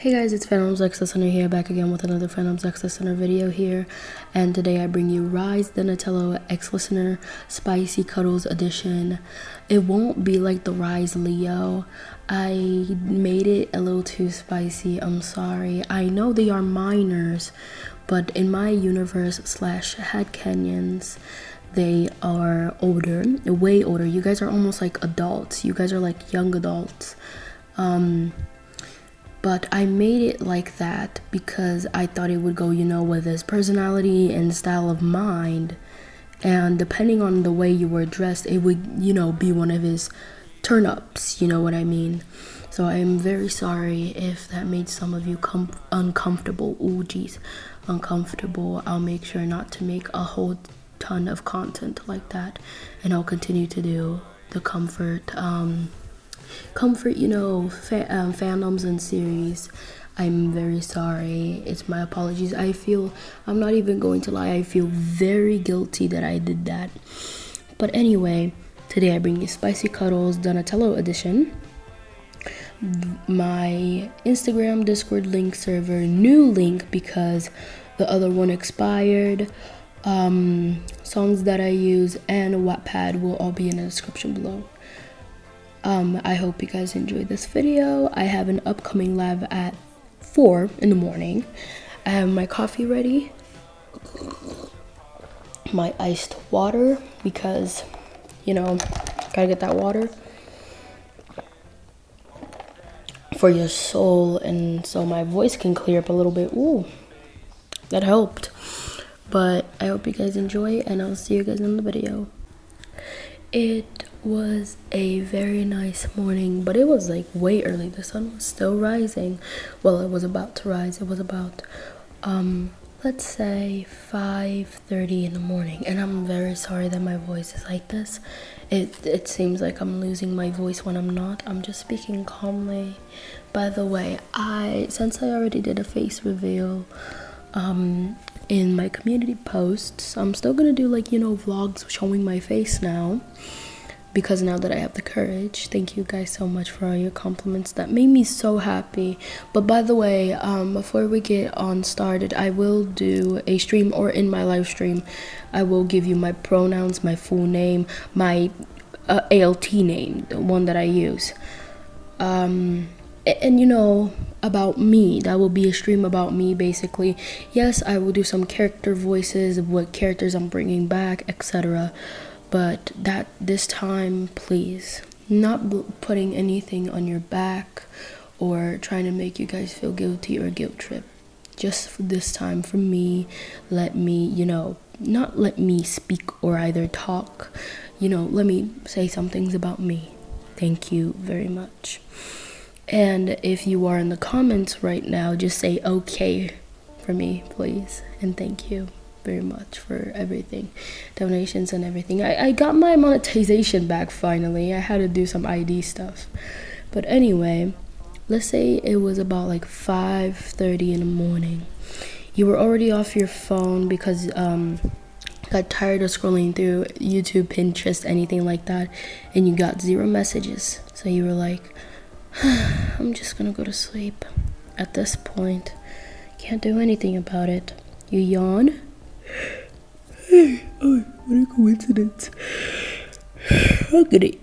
Hey guys, it's Phantom's X Listener here, back again with another Phantom's X Listener video here. And today I bring you Rise the Nutella X Listener Spicy Cuddles Edition. It won't be like the Rise Leo. I made it a little too spicy, I'm sorry. I know they are minors, but in my universe slash headcanons, they are older, way older. You guys are almost like adults. You guys are like young adults. But I made it like that because I thought it would go, with his personality and style of mind. And depending on the way you were dressed, it would, be one of his turn-ups, you know what I mean? So I am very sorry if that made some of you uncomfortable. Ooh, geez, uncomfortable. I'll make sure not to make a whole ton of content like that. And I'll continue to do the comfort, fandoms and series. I'm very sorry. It's my apologies. I'm not even going to lie, I feel very guilty that I did that. But anyway, today I bring you Spicy Cuddles Donatello edition. My Instagram Discord link server, new link because the other one expired. Songs that I use and wattpad will all be in the description below. I hope you guys enjoyed this video. I have an upcoming live at 4 in the morning. I have my coffee ready, my iced water, because, gotta get that water for your soul, and so my voice can clear up a little bit. Ooh, that helped. But I hope you guys enjoy, and I'll see you guys in the video. It was a very nice morning, but it was like way early. The sun was still rising. Well, it was about to rise. It was about let's say 5:30 in the morning, and I'm very sorry that my voice is like this. It seems like I'm losing my voice when I'm not. I'm just speaking calmly. By the way, since I already did a face reveal in my community posts, I'm still gonna do vlogs showing my face now, because now that I have the courage. Thank you guys so much for all your compliments. That made me so happy. But by the way, before we get on started, I will do a stream, or in my live stream, I will give you my pronouns, my full name, my ALT name, the one that I use. And about me. That will be a stream about me, basically. Yes, I will do some character voices of what characters I'm bringing back, etc. But this time, please, not putting anything on your back or trying to make you guys feel guilty or guilt trip. Just for this time, for me, let me, not let me speak or either talk, let me say some things about me. Thank you very much. And if you are in the comments right now, just say okay for me, please. And thank you very much for everything, donations and everything. I got my monetization back finally. I had to do some ID stuff. But anyway, let's say it was about like 5:30 in the morning. You were already off your phone because got tired of scrolling through YouTube, Pinterest, anything like that, and you got 0 messages. So you were like, I'm just gonna go to sleep. At this point, can't do anything about it. You yawn. Oh, what a coincidence.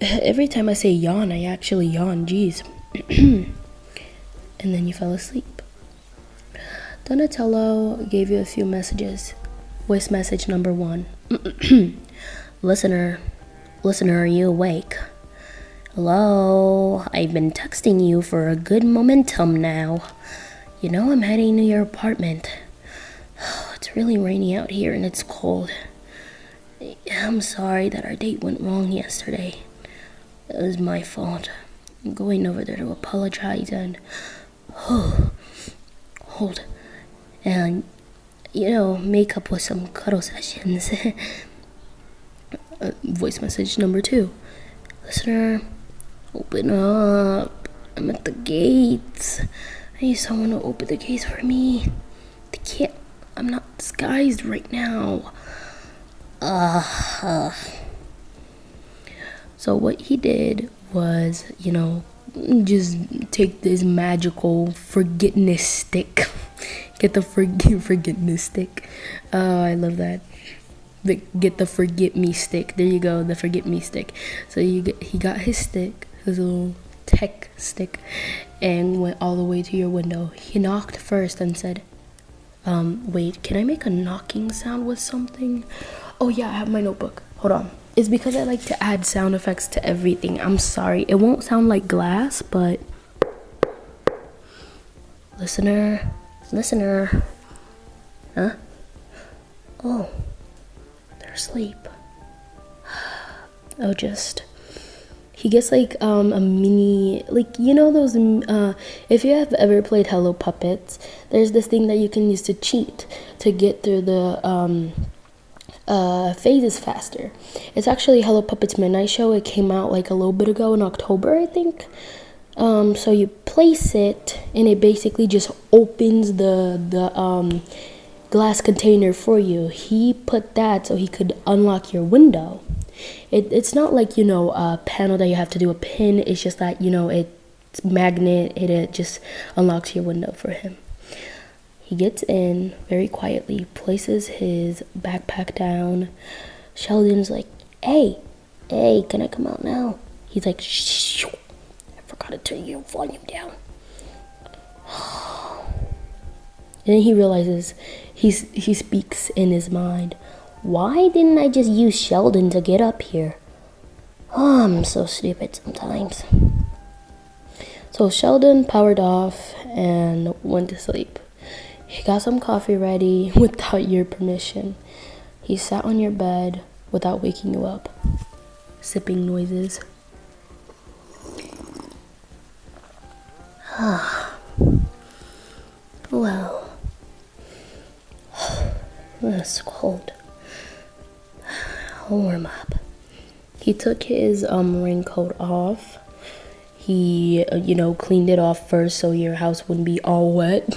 Every time I say yawn, I actually yawn. Jeez. And then you fell asleep. Donatello gave you a few messages. Voice message number 1. Listener, are you awake? Hello, I've been texting you for a good momentum now. I'm heading to your apartment. It's really rainy out here and it's cold. I'm sorry that our date went wrong yesterday. It was my fault. I'm going over there to apologize and make up with some cuddle sessions. Voice message number 2. Listener, open up. I'm at the gates. I need someone to open the gates for me. I'm not disguised right now. So what he did was, just take this magical forgiveness stick. Get the forgiveness stick. Oh, I love that. Get the forget me stick. There you go, the forget me stick. So he got his stick, his little tech stick, and went all the way to your window. He knocked first and said, wait, can I make a knocking sound with something? Oh yeah, I have my notebook. Hold on. It's because I like to add sound effects to everything. I'm sorry. It won't sound like glass, but listener. Huh? Oh, they're asleep. Oh, he gets like a mini, like, you know those if you have ever played Hello Puppets, there's this thing that you can use to cheat to get through the phases faster. It's actually Hello Puppets Midnight Show. It came out like a little bit ago in October, I think. So you place it and it basically just opens the glass container for you. He put that so he could unlock your window. It's not like, you know, a panel that you have to do a pin. It's just that, you know, it's magnet. It just unlocks your window for him. He gets in very quietly, places his backpack down. Sheldon's like, hey, can I come out now? He's like, shh, I forgot to turn your volume down. And then he realizes he speaks in his mind. Why didn't I just use Sheldon to get up here? Oh, I'm so stupid sometimes. So Sheldon powered off and went to sleep. He got some coffee ready without your permission. He sat on your bed without waking you up. Sipping noises. Well, that's cold. I'll warm up. He took his raincoat off. He, cleaned it off first so your house wouldn't be all wet.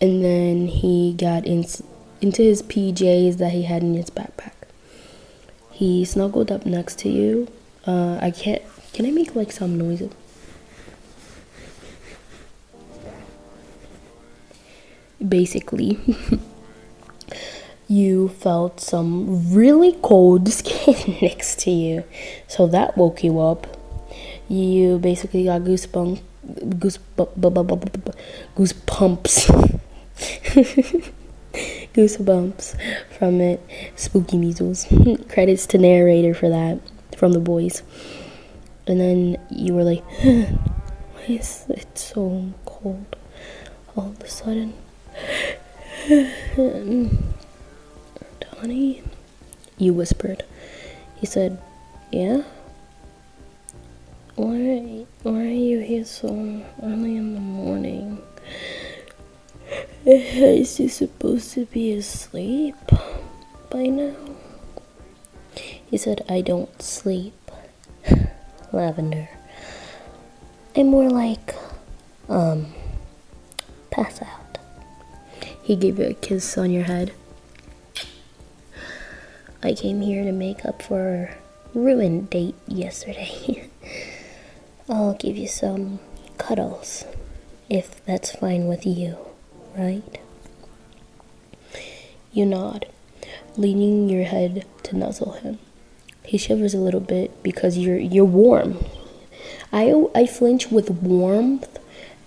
And then he got into his PJs that he had in his backpack. He snuggled up next to you. Can I make like some noises? Basically, you felt some really cold skin next to you. So that woke you up. You basically got goosebumps. Goosebumps from it. Spooky measles. Credits to narrator for that from the boys. And then you were like, why is it so cold all of a sudden? Donnie, you whispered. He said, yeah? Why are you here so early in the morning? Is he supposed to be asleep by now? He said, I don't sleep, Lavender. I'm more like, pass out. He gave you a kiss on your head. I came here to make up for a ruined date yesterday. I'll give you some cuddles, if that's fine with you, right? You nod, leaning your head to nuzzle him. He shivers a little bit because you're warm. I flinch with warmth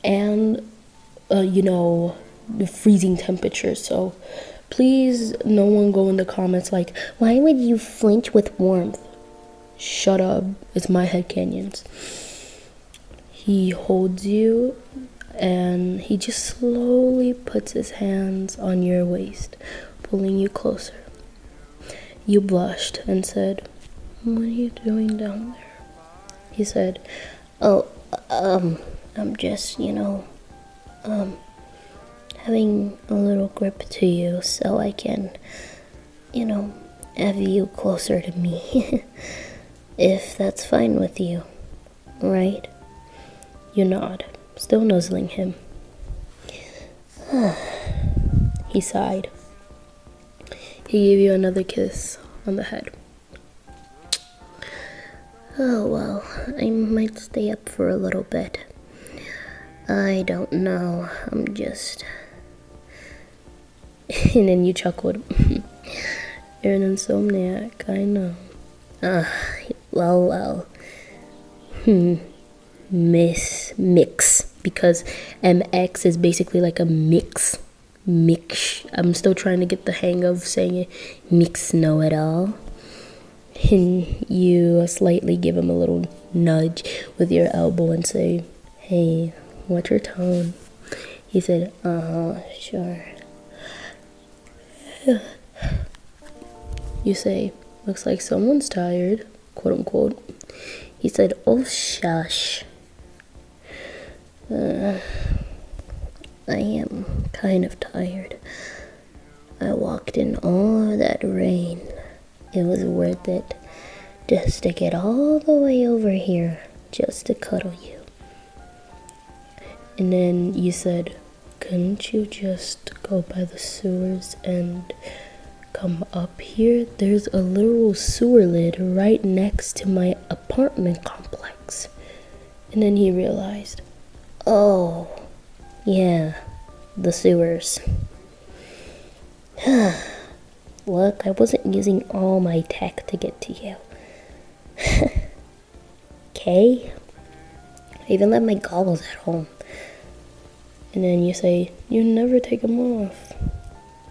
and, the freezing temperature. So please, no one go in the comments like, why would you flinch with warmth? Shut up. It's my headcanons. He holds you and he just slowly puts his hands on your waist, pulling you closer. You blushed and said, what are you doing down there? He said, I'm just, having a little grip to you so I can, have you closer to me. If that's fine with you, right? You nod, still nuzzling him. He sighed. He gave you another kiss on the head. Oh, well, I might stay up for a little bit. I don't know, I'm just... And then you chuckled. You're an insomniac, I know. Well. Mix. Because MX is basically like a mix. I'm still trying to get the hang of saying it. Mix know it all. And you slightly give him a little nudge with your elbow and say, hey, what's your tone? He said, sure. You say, looks like someone's tired, quote unquote. He said, oh shush. I am kind of tired. I walked in all that rain. It was worth it just to get all the way over here just to cuddle you. And then you said, couldn't you just go by the sewers and come up here? There's a literal sewer lid right next to my apartment complex. And then he realized, oh, yeah, the sewers. Look, I wasn't using all my tech to get to you. Okay? I even left my goggles at home. And then you say, you never take them off.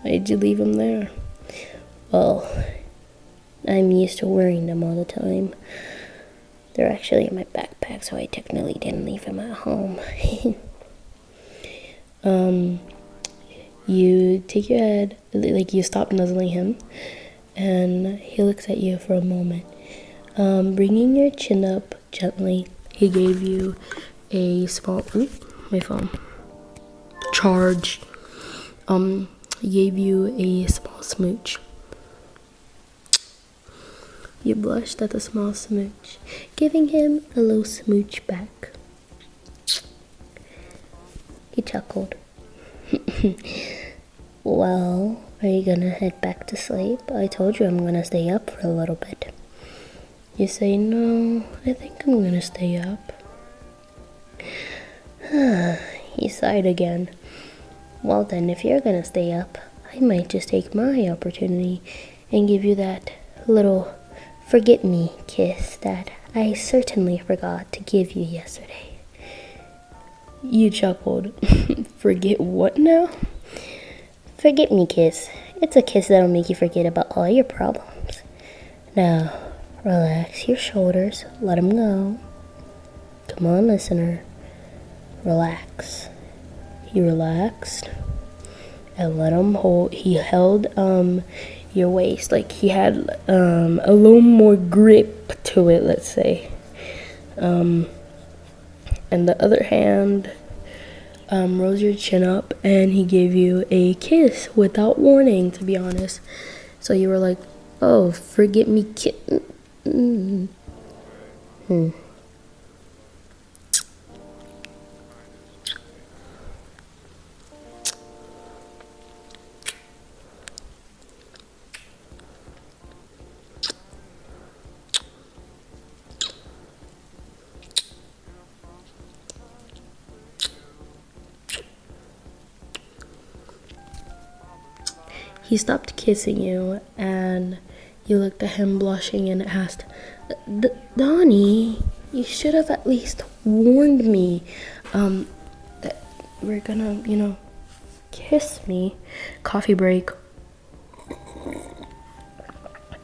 Why'd you leave them there? Well, I'm used to wearing them all the time. They're actually in my backpack, so I technically didn't leave them at home. You take your head, like you stop nuzzling him, and he looks at you for a moment. Bringing your chin up gently, he gave you a small, my phone, charge. He gave you a small smooch. You blushed at the small smooch, giving him a little smooch back. He chuckled. Well, are you gonna head back to sleep? I told you I'm gonna stay up for a little bit. You say, no, I think I'm gonna stay up. He sighed again. Well then, if you're gonna stay up, I might just take my opportunity and give you that little forget-me kiss that I certainly forgot to give you yesterday. You chuckled. Forget what now? Forget-me kiss. It's a kiss that'll make you forget about all your problems. Now, relax your shoulders. Let them go. Come on, listener. Relax. He relaxed. And let him hold. He held your waist. Like he had a little more grip to it, let's say. And the other hand rose your chin up, and he gave you a kiss without warning, to be honest. So you were like, oh, forget me kitten. He stopped kissing you, and you looked at him blushing and asked, Donnie, you should have at least warned me that we're gonna, kiss me. Coffee break.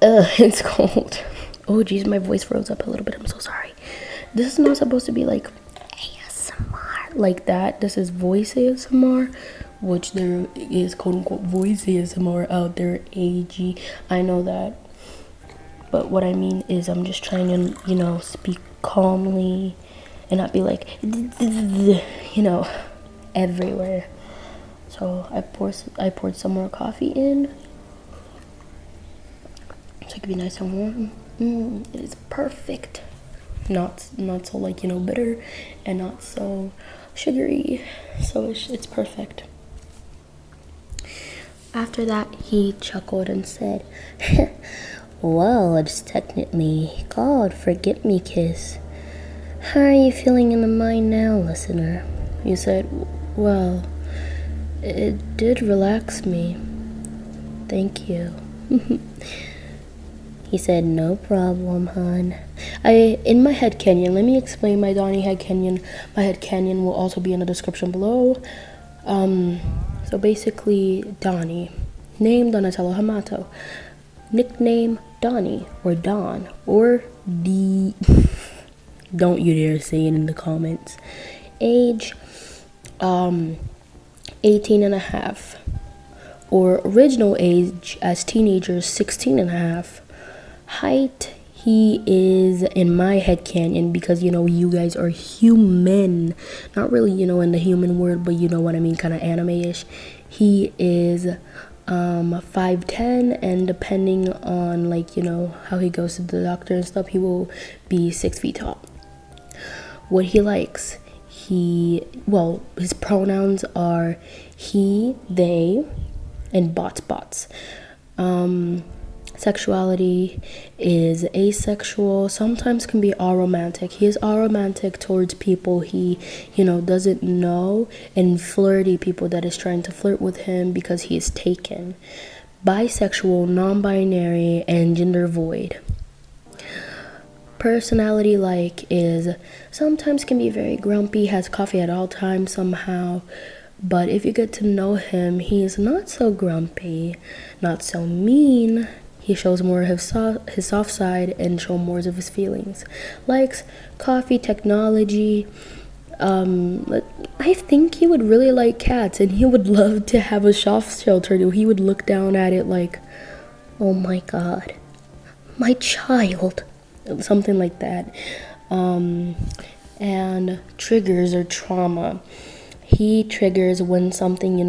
It's cold. Oh, geez, my voice froze up a little bit. I'm so sorry. This is not supposed to be like ASMR like that. This is voice ASMR, which there is quote-unquote voice ASMR out there, AG. I know that. But what I mean is I'm just trying to, speak calmly and not be like, everywhere. So I poured some more coffee in so it could be nice and warm. It is perfect. Not so bitter and not so sugary. So it's perfect. After that, he chuckled and said, Well, it's technically called Forget Me Kiss. How are you feeling in the mind now, listener? You said, well, it did relax me. Thank you. He said, no problem, hon. In my headcanon, let me explain my Donnie headcanon. My headcanon will also be in the description below. So basically, Donnie, name Donatello Hamato, nickname Donnie, or Don, or D. Don't you dare say it in the comments. Age, 18 and a half. Or original age as teenagers, 16 and a half. Height, he is in my headcanon, because you guys are human, not really in the human word, but you know what I mean, kind of anime-ish. He is 5'10", and depending on how he goes to the doctor and stuff, he will be 6 feet tall. What he likes, his pronouns are he, they, and bots. Sexuality is asexual, sometimes can be aromantic. He is aromantic towards people he, doesn't know, and flirty people that is trying to flirt with him because he is taken. Bisexual, non-binary, and gender void. Personality is sometimes can be very grumpy, has coffee at all times somehow. But if you get to know him, he is not so grumpy, not so mean. He shows more of his soft side and show more of his feelings. Likes coffee, technology. I think he would really like cats, and he would love to have a soft shelter. He would look down at it like, oh my God, my child. Something like that. And triggers or trauma. He triggers when something,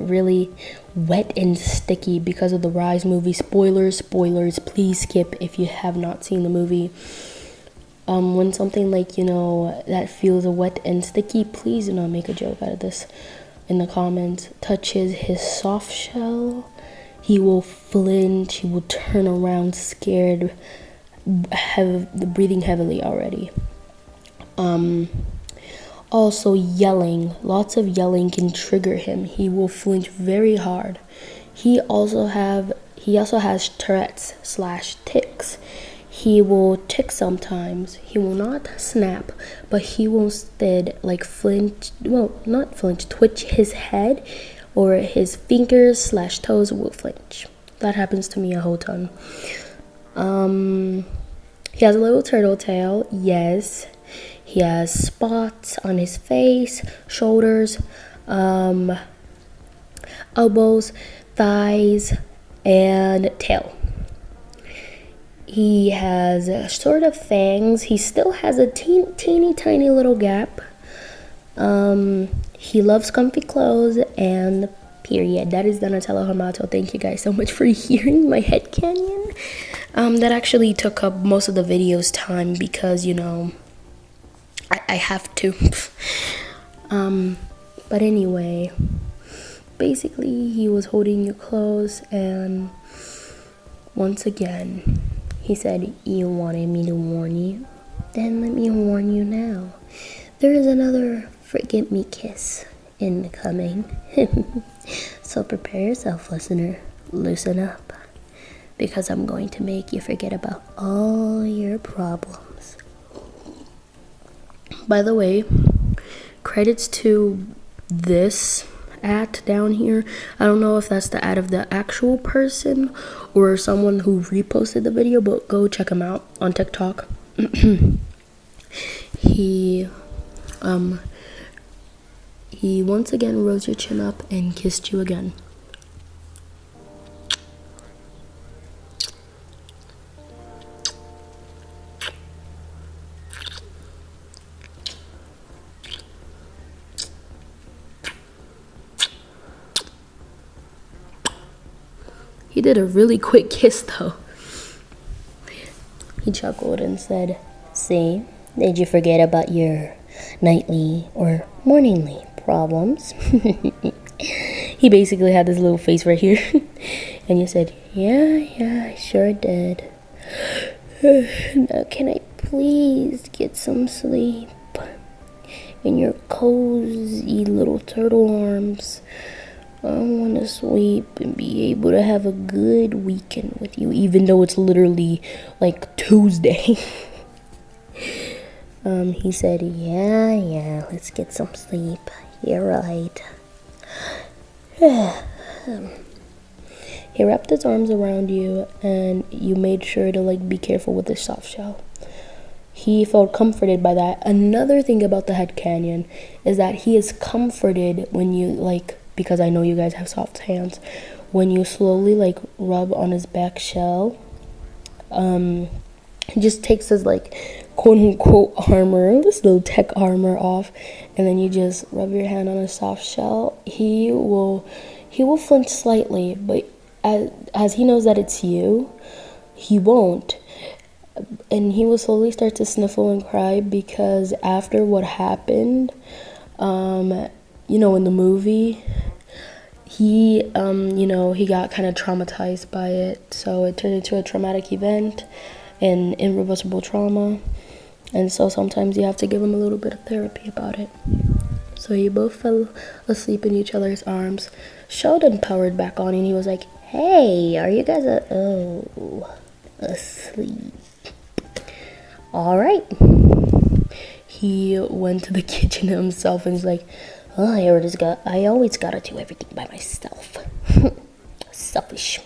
really wet and sticky because of the Rise movie. Spoilers, please skip if you have not seen the movie. When something that feels wet and sticky, please do not make a joke out of this in the comments. Touches his soft shell, he will flinch, he will turn around scared, breathing heavily already. Also yelling, lots of yelling can trigger him. He will flinch very hard. He also has Tourette's / tics. He will tick sometimes. He will not snap, but he will instead flinch, well, not flinch, twitch his head, or his fingers / toes will flinch. That happens to me a whole ton. He has a little turtle tail, yes. He has spots on his face, shoulders, elbows, thighs, and tail. He has sort of fangs. He still has a teeny tiny little gap. He loves comfy clothes, and period. That is Donatello Hamato. Thank you guys so much for hearing my headcanon. That actually took up most of the video's time because, I have to. But anyway, basically he was holding you close, and once again, he said, you wanted me to warn you? Then let me warn you now. There is another forget me kiss incoming. So prepare yourself, listener. Loosen up. Because I'm going to make you forget about all your problems. By the way, credits to this ad down here. I don't know if that's the ad of the actual person or someone who reposted the video, but go check him out on TikTok. He once again rose your chin up and kissed you again. He did a really quick kiss though. He chuckled and said, see, did you forget about your nightly or morningly problems? He basically had this little face right here. And you said, yeah, I sure did. Now, can I please get some sleep in your cozy little turtle arms? I want to sleep and be able to have a good weekend with you, even though it's literally like Tuesday. He said, yeah, let's get some sleep. You're right. He wrapped his arms around you, and you made sure to like be careful with his soft shell. He felt comforted by that. Another thing about the headcanon is that he is comforted when you like, because I know you guys have soft hands, when you slowly like rub on his back shell. He just takes his like quote unquote armor, this little tech armor off, and then you just rub your hand on his soft shell. He will flinch slightly, but as he knows that it's you, he won't. And he will slowly start to sniffle and cry, because after what happened, in the movie, he got kind of traumatized by it. So it turned into a traumatic event and irreversible trauma. And so sometimes you have to give him a little bit of therapy about it. So you both fell asleep in each other's arms. Sheldon powered back on, and he was like, "Hey, are you guys asleep? All right." He went to the kitchen himself and was like, "Oh, I always gotta do everything by myself. Selfish."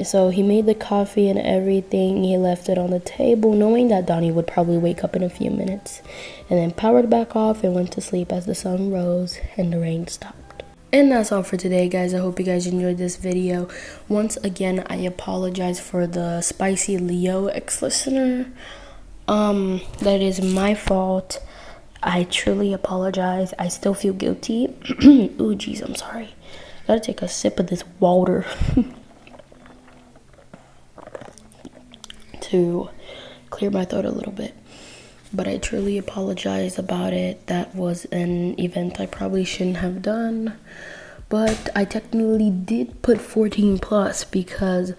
So he made the coffee and everything. He left it on the table, knowing that Donnie would probably wake up in a few minutes, and then powered back off and went to sleep as the sun rose and the rain stopped. And that's all for today, guys. I hope you guys enjoyed this video. Once again, I apologize for the spicy Leo ex-listener. That is my fault. I truly apologize. I still feel guilty. Ooh, jeez, I'm sorry. Gotta take a sip of this water to clear my throat a little bit. But I truly apologize about it. That was an event I probably shouldn't have done. But I technically did put 14 plus because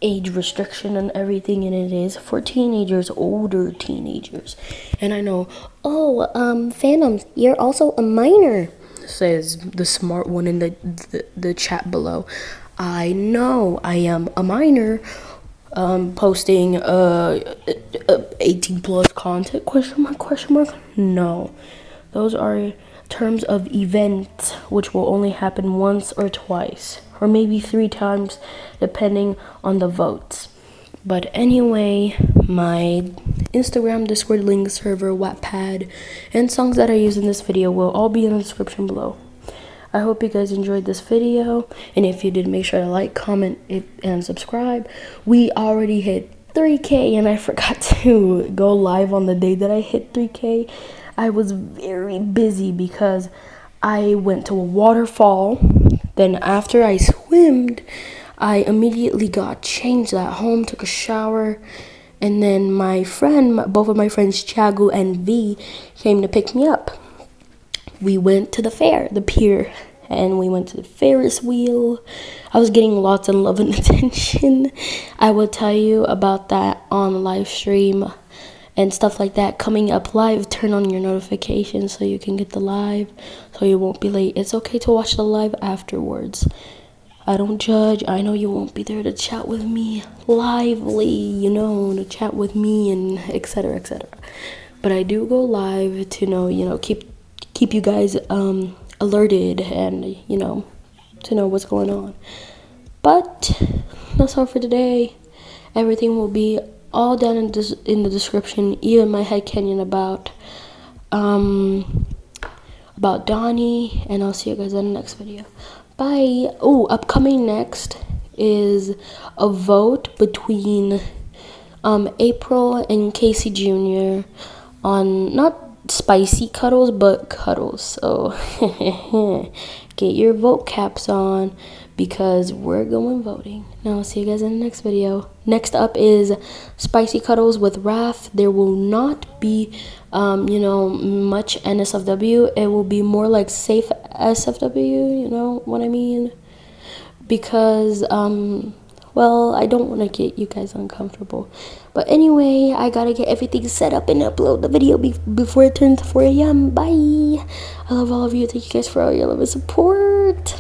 age restriction and everything, and it is for teenagers, older teenagers. And I know, Phantoms, you're also a minor, says the smart one in the chat below. I know I am a minor. Posting 18 plus content, question mark. No, those are terms of event which will only happen once or twice, or maybe 3 times depending on the votes. But anyway, my Instagram, Discord link, server, wattpad, and songs that I use in this video will all be in the description below. I hope you guys enjoyed this video, and if you did, make sure to like, comment, and subscribe. We already hit 3K, and I forgot to go live on the day that I hit 3K. I was very busy because I went to a waterfall. Then after I swimmed, I immediately got changed at home, took a shower, and then both of my friends, Chagu and V, came to pick me up. We went to the pier, and we went to the Ferris wheel. I was getting lots of love and attention. I will tell you about that on live stream and stuff like that coming up live. Turn on your notifications so you can get the live, so you won't be late. It's okay to watch the live afterwards. I don't judge. I know you won't be there to chat with me lively, to chat with me and etc. But I do go live to keep you guys alerted and to know what's going on. But that's all for today. Everything will be all down in the description, even my headcanon about Donnie, and I'll see you guys in the next video. Bye. Oh, upcoming next is a vote between April and Casey Jr. on not spicy cuddles but cuddles. So get your vote caps on, because we're going voting. Now I'll see you guys in the next video. Next up is spicy cuddles with Wrath. There will not be much NSFW. It will be more like safe SFW, you know what I mean? Because Well, I don't want to get you guys uncomfortable. But anyway, I gotta get everything set up and upload the video before it turns 4 a.m. Bye. I love all of you. Thank you guys for all your love and support.